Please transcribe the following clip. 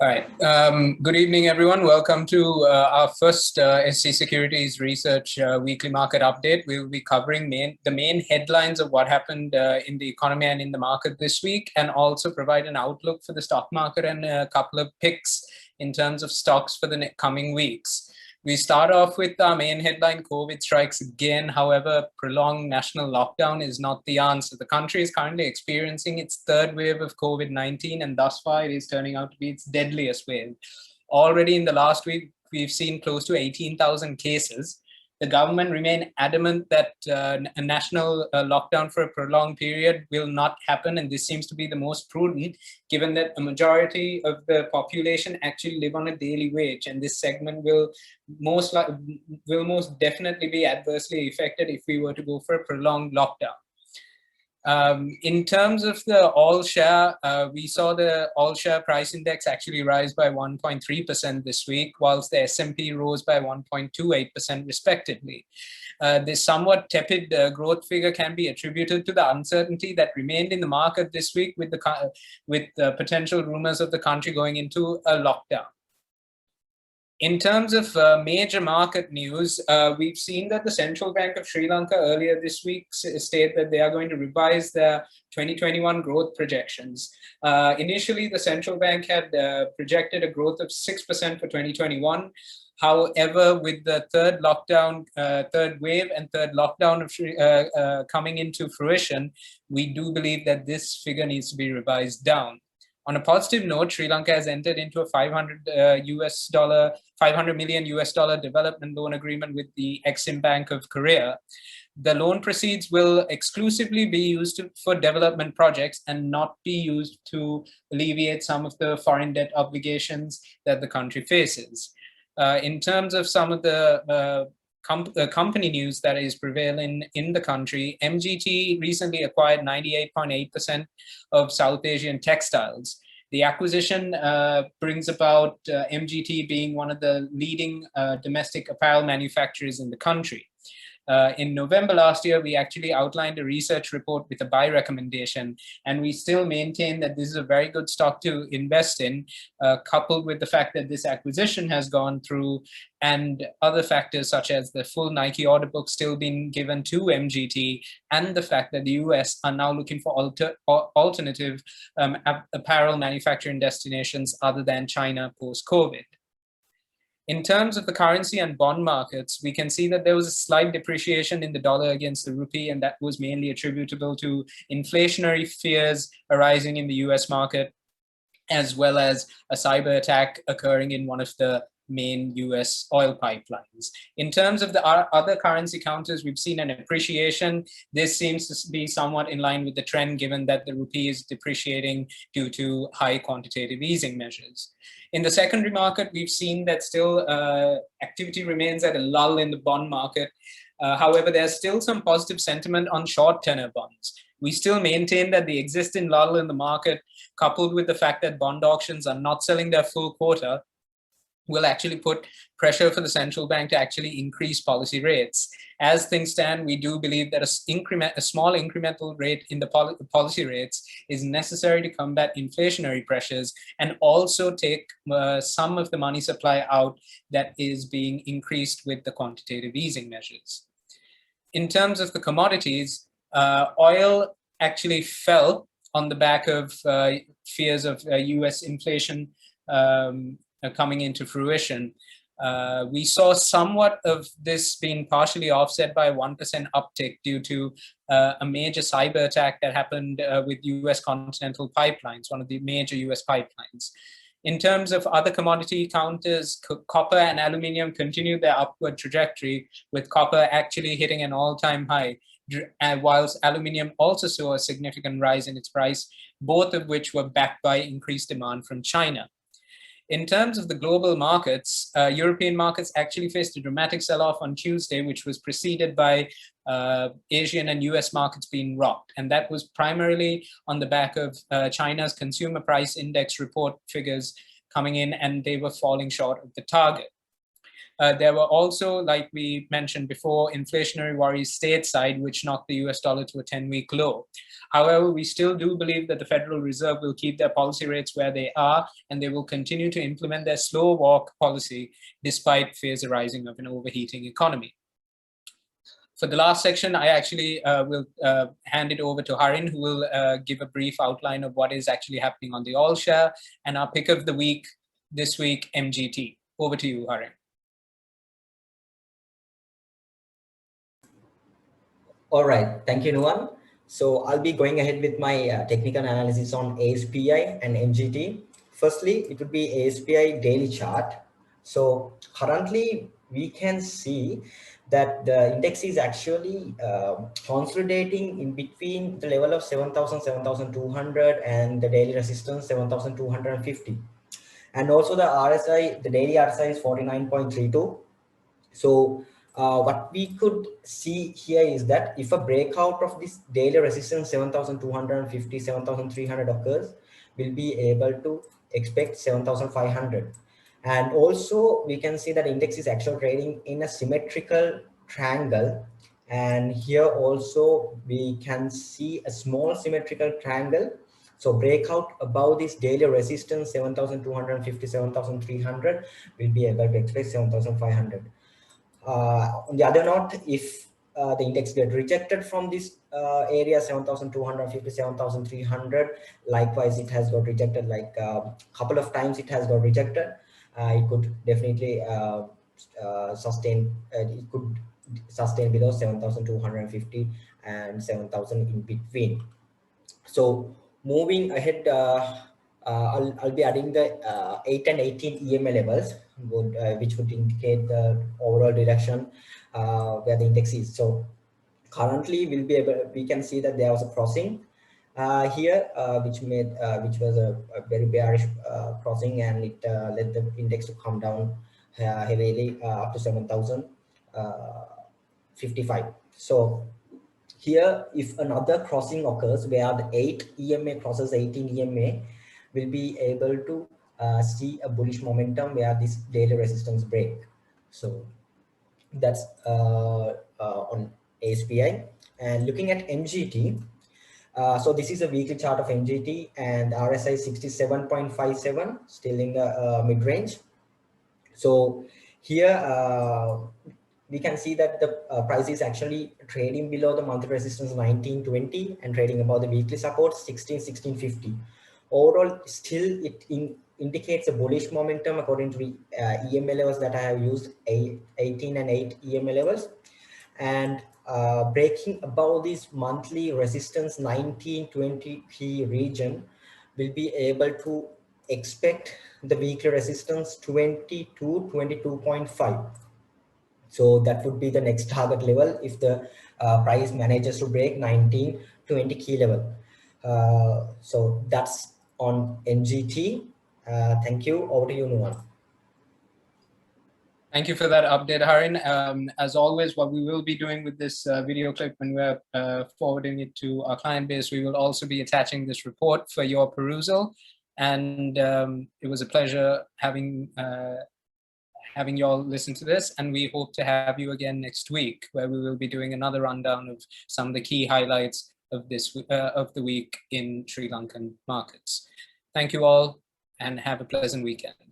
All right. Good evening, everyone. Welcome to our first SC Securities Research Weekly Market Update. We will be covering the main headlines of what happened in the economy and in the market this week, and also provide an outlook for the stock market and a couple of picks in terms of stocks for the coming weeks. We start off with our main headline: COVID strikes again. However, prolonged national lockdown is not the answer. The country is currently experiencing its third wave of COVID-19, and thus far it is turning out to be its deadliest wave. Already in the last week, we've seen close to 18,000 cases. The government remain adamant that a national lockdown for a prolonged period will not happen, and this seems to be the most prudent, given that a majority of the population actually live on a daily wage, and this segment will most definitely be adversely affected if we were to go for a prolonged lockdown. In terms of the all share, we saw the all share price index actually rise by 1.3% this week, whilst the S&P rose by 1.28% respectively. This somewhat tepid growth figure can be attributed to the uncertainty that remained in the market this week with the potential rumors of the country going into a lockdown. In terms of major market news, we've seen that the Central Bank of Sri Lanka earlier this week stated that they are going to revise their 2021 growth projections. Initially, the Central Bank had projected a growth of 6% for 2021. However, with the third wave and third lockdown coming into fruition, we do believe that this figure needs to be revised down. On a positive note, Sri Lanka has entered into a $500 million development loan agreement with the Exim Bank of Korea. The loan proceeds will exclusively be used for development projects and not be used to alleviate some of the foreign debt obligations that the country faces. In terms of some of the company news that is prevailing in the country, MGT recently acquired 98.8% of South Asian Textiles. The acquisition brings about MGT being one of the leading domestic apparel manufacturers in the country. In November last year, we actually outlined a research report with a buy recommendation, and we still maintain that this is a very good stock to invest in, coupled with the fact that this acquisition has gone through and other factors such as the full Nike order book still being given to MGT, and the fact that the US are now looking for alternative apparel manufacturing destinations other than China post-COVID. In terms of the currency and bond markets, we can see that there was a slight depreciation in the dollar against the rupee, and that was mainly attributable to inflationary fears arising in the US market, as well as a cyber attack occurring in one of the main US oil pipelines. In terms of the other currency counters, we've seen an appreciation. This seems to be somewhat in line with the trend, given that the rupee is depreciating due to high quantitative easing measures. In the secondary market, we've seen that still activity remains at a lull in the bond market. However, there's still some positive sentiment on short tenor bonds. We still maintain that the existing lull in the market, coupled with the fact that bond auctions are not selling their full quota, will actually put pressure for the central bank to actually increase policy rates. As things stand, we do believe that a small incremental rate in the policy rates is necessary to combat inflationary pressures and also take some of the money supply out that is being increased with the quantitative easing measures. In terms of the commodities, oil actually fell on the back of fears of US inflation coming into fruition. We saw somewhat of this being partially offset by a 1% uptick due to a major cyber attack that happened with US Continental Pipelines, one of the major US pipelines. In terms of other commodity counters, copper and aluminium continued their upward trajectory, with copper actually hitting an all-time high, whilst aluminium also saw a significant rise in its price, both of which were backed by increased demand from China. In terms of the global markets, European markets actually faced a dramatic sell-off on Tuesday, which was preceded by Asian and US markets being rocked. And that was primarily on the back of China's consumer price index report figures coming in, and they were falling short of the target. There were also, like we mentioned before, inflationary worries stateside, which knocked the US dollar to a 10-week low. However, we still do believe that the Federal Reserve will keep their policy rates where they are, and they will continue to implement their slow walk policy despite fears arising of an overheating economy. For the last section, I actually will hand it over to Harin, who will give a brief outline of what is actually happening on the all share and our pick of the week this week, MGT. Over to you, Harin. All right, thank you, Nuwan. So I'll be going ahead with my technical analysis on ASPI and MGT. Firstly, it would be ASPI daily chart. So currently we can see that the index is actually consolidating in between the level of 7,000, 7,200 and the daily resistance 7,250. And also the RSI, the daily RSI is 49.32. So what we could see here is that if a breakout of this daily resistance 7,250, 7,300 occurs, we'll be able to expect 7,500. And also we can see that index is actually trading in a symmetrical triangle. And here also we can see a small symmetrical triangle. So breakout above this daily resistance 7,250, 7,300, we'll be able to expect 7,500. On the other note, if the index get rejected from this area 7,250, 7,300, likewise it has got rejected, like a couple of times it has got rejected, it could definitely sustain, it could sustain below 7,250 and 7,000 in between. So moving ahead, I'll be adding the 8 and 18 EMA levels, which would indicate the overall direction where the index is. So currently we can see that there was a crossing here, which was a very bearish crossing, and it led the index to come down heavily up to 7,055. So here, if another crossing occurs where the 8 EMA crosses 18 EMA, we'll be able to see a bullish momentum where this daily resistance break. So that's on ASPI. And looking at MGT, so this is a weekly chart of MGT, and RSI 67.57, still in the mid-range. So here we can see that the price is actually trading below the monthly resistance 1920 and trading above the weekly support 1650. Overall, still it indicates a bullish momentum according to the EMA levels that I have used, 18 and 8 EMA levels, and breaking above this monthly resistance 1920 region, will be able to expect the weekly resistance 22, 22.5. So that would be the next target level if the price manages to break 1920 key level. So that's on MGT. Thank you. Over to you, Nuwan. Thank you for that update, Harin. As always, what we will be doing with this video clip when we're forwarding it to our client base, we will also be attaching this report for your perusal. And it was a pleasure having you all listen to this, and we hope to have you again next week, where we will be doing another rundown of some of the key highlights of this of the week in Sri Lankan markets. Thank you all, and have a pleasant weekend.